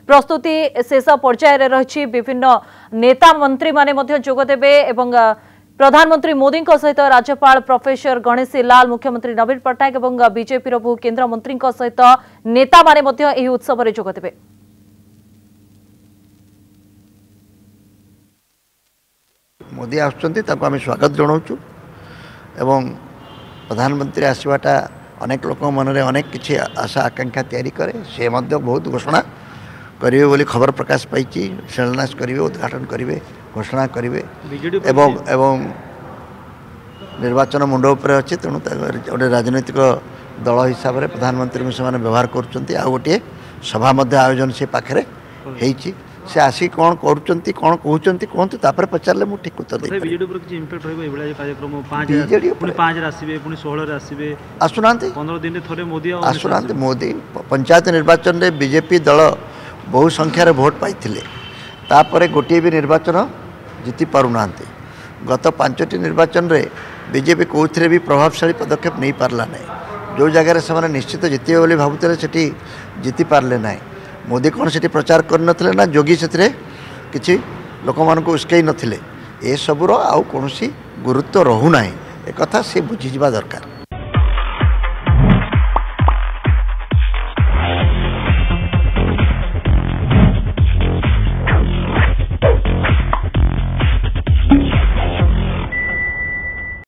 प्रस्तुति शेष पर्यायर रही विभिन्न नेता मंत्री माने जोगदेवे एवं प्रधानमंत्री मोदी सहित राज्यपाल प्रोफेसर गणेशी लाल मुख्यमंत्री नवीन पट्टनायक और बीजेपी बहु केन्द्र मंत्री सहित नेता माने उत्सव में जोगदेवे। मोदी आम स्वागत जनाऊँ एवं प्रधानमंत्री आसवाटा अनेक लोक मन में अनेक किसी आशा आकांक्षा तैयारी करे से बहुत घोषणा करेंगे बोली खबर प्रकाश पाई शिलान्यास करेंगे उद्घाटन करेंगे घोषणा करेंगे एवं निर्वाचन मुंड उपर अच्छे तेणु गोटे राजनैतिक दल हिसाब से प्रधानमंत्री को से व्यवहार कर गोटे सभा आयोजन से पाखे से आसी कौन कहते कहतु तापर पचारे मुझे ठीक उत्तर आसुना मोदी पंचायत निर्वाचन में बीजेपी दल बहु संख्यार भोट पाई गोटे भी निर्वाचन जीति पारना गत 5टी निर्वाचन में बीजेपी कौन भी प्रभावशाली पदक्षेप नहीं पार्ला ना जो जगार से निश्चित जीतबे बोली भावुले से जीति पार्ले ना मोदी कौन से प्रचार करनथिले ना जोगी से किसी लोक मान उस्कई नथिले ए सबुर आउ कौन गुरुत्व रहूना एक कथा सी बुझीजा दरकार।